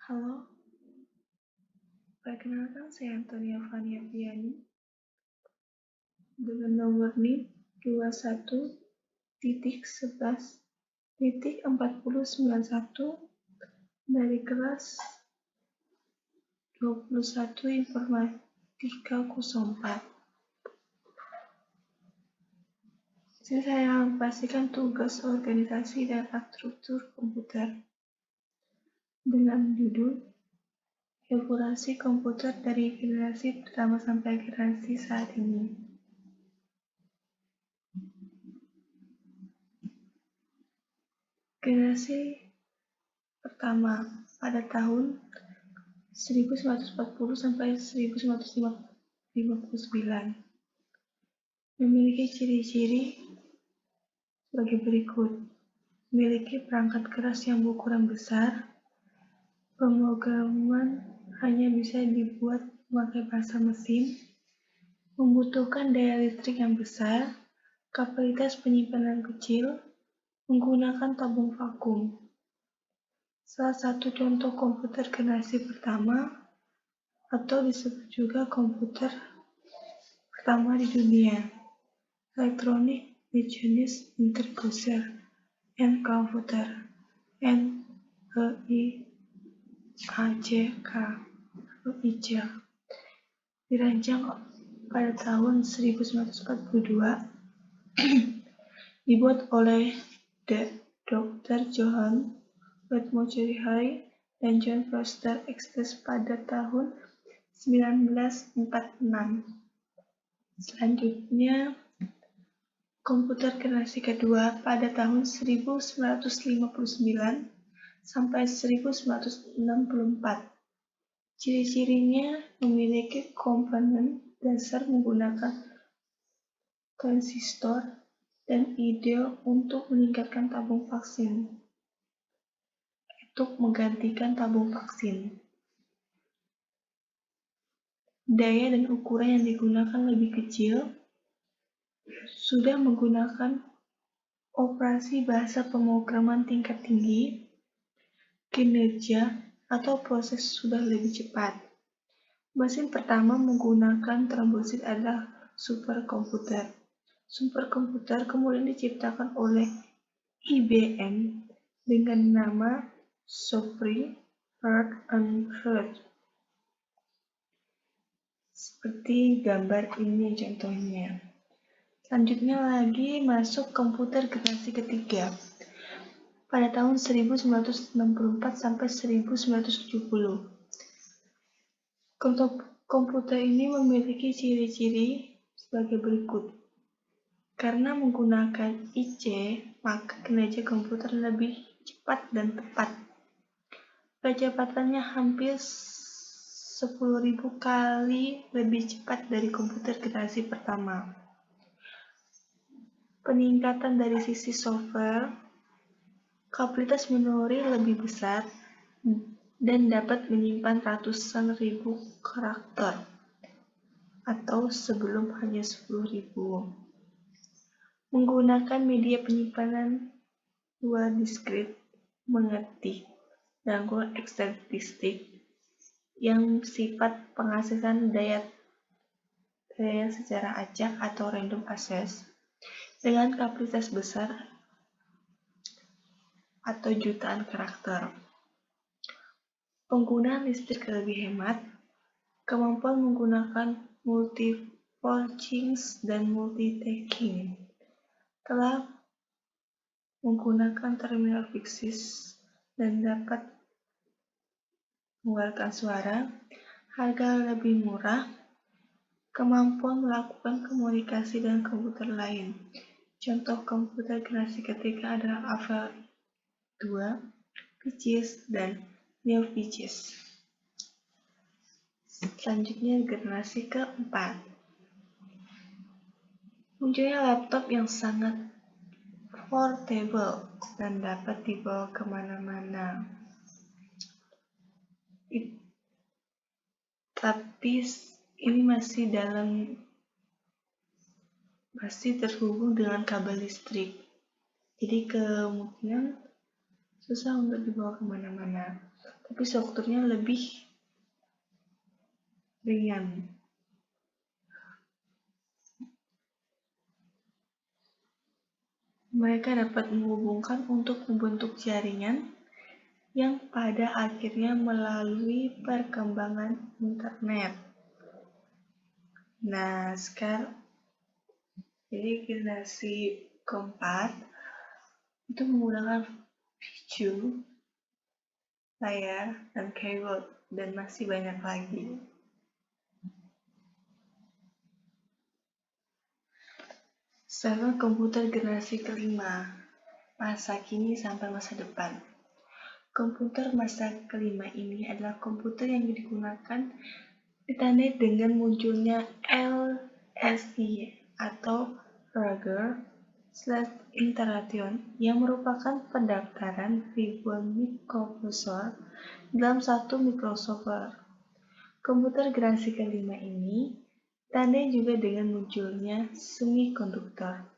Halo, perkenalkan saya Antonia Fania Piani dengan nomor NIM 21.11.4091 dari kelas 21 Informatika 04. Di sini saya mempastikan tugas organisasi dan struktur komputer dengan judul Evolusi komputer dari generasi pertama sampai generasi saat ini. Generasi pertama pada tahun 1940 sampai 1959 memiliki ciri-ciri sebagai berikut. Memiliki perangkat keras yang berukuran besar. Pemrograman hanya bisa dibuat memakai bahasa mesin. Membutuhkan daya listrik yang besar. Kapasitas penyimpanan kecil. Menggunakan tabung vakum. Salah satu contoh komputer generasi pertama atau disebut juga komputer pertama di dunia, Electronic Mechanist Intercooler and Computer (EIACK) dirancang pada tahun 1942, dibuat oleh Dr. Johann Redmond-Cherry dan John Foster Extes pada tahun 1946. Selanjutnya, komputer generasi kedua pada tahun 1959 sampai 1964. Ciri-cirinya memiliki komponen dasar menggunakan transistor dan ide untuk meningkatkan tabung vaksin. Untuk menggantikan tabung vaksin. Daya dan ukuran yang digunakan lebih kecil, sudah menggunakan operasi bahasa pemrograman tingkat tinggi, kinerja atau proses sudah lebih cepat. Mesin pertama menggunakan trombosit adalah superkomputer. Superkomputer kemudian diciptakan oleh IBM dengan nama Sofie Hard and Hard. Seperti gambar ini contohnya. Selanjutnya lagi masuk komputer generasi ketiga pada tahun 1964 sampai 1970. Komputer ini memiliki ciri-ciri sebagai berikut. Karena menggunakan IC, maka kinerja komputer lebih cepat dan tepat. Kecepatannya hampir 10.000 kali lebih cepat dari komputer generasi pertama. Peningkatan dari sisi software, kapasitas memori lebih besar, dan dapat menyimpan ratusan ribu karakter, atau sebelum hanya 10.000. Menggunakan media penyimpanan dua diskrit, mengetik, dan statistik yang sifat pengaksesan daya secara acak atau random access dengan kapasitas besar atau jutaan karakter. Penggunaan listrik lebih hemat, kemampuan menggunakan multipackaging dan multitasking, telah menggunakan terminal fiksi dan dapat mengeluarkan suara, harga lebih murah, kemampuan melakukan komunikasi dengan komputer lain. Contoh komputer generasi ketiga adalah Apple II, PCs, dan Neo PCs. Selanjutnya generasi keempat. Munculnya laptop yang sangat portable dan dapat dibawa kemana-mana. Tapi ini masih terhubung dengan kabel listrik. Jadi kemungkinan susah untuk dibawa kemana-mana, tapi strukturnya lebih ringan. Mereka dapat menghubungkan untuk membentuk jaringan yang pada akhirnya melalui perkembangan internet. Nah, sekarang jadi generasi keempat itu menggunakan VQ, layar, dan keyboard, dan masih banyak lagi. Sekarang komputer generasi kelima, masa kini sampai masa depan. Komputer masa kelima ini adalah komputer yang digunakan ditandai dengan munculnya LSI atau Lager Interaction yang merupakan pendaftaran ribuan mikroprosesor dalam satu mikrosoftware. Komputer generasi kelima ini ditandai juga dengan munculnya semikonduktor.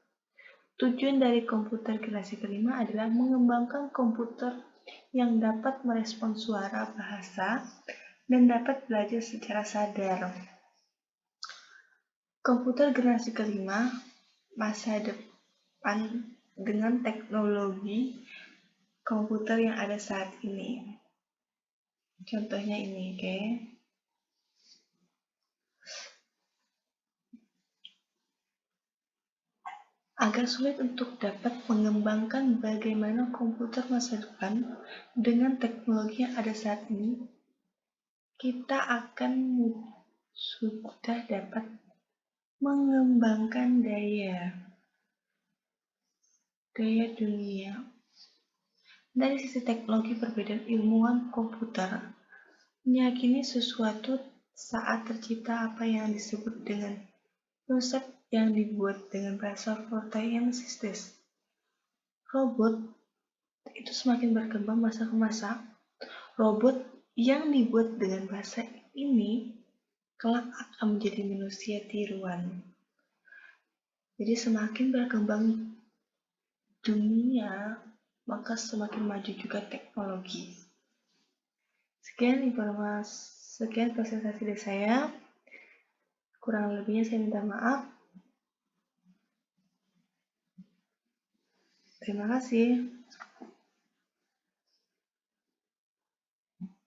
Tujuan dari komputer generasi kelima adalah mengembangkan komputer yang dapat merespons suara, bahasa, dan dapat belajar secara sadar. Komputer generasi kelima masa depan dengan teknologi komputer yang ada saat ini. Contohnya ini, oke. Agak sulit untuk dapat mengembangkan bagaimana komputer masa depan dengan teknologi yang ada saat ini, kita akan sudah dapat mengembangkan daya dunia. Dari sisi teknologi, perbedaan ilmuwan komputer meyakini sesuatu saat tercipta apa yang disebut dengan konsep yang dibuat dengan bahasa Protean Systems. Robot itu semakin berkembang masa ke masa. Robot yang dibuat dengan bahasa ini kelak akan menjadi manusia tiruan. Jadi semakin berkembang dunia, maka semakin maju juga teknologi. Sekian presentasi dari saya. Kurang lebihnya saya minta maaf. Terima kasih.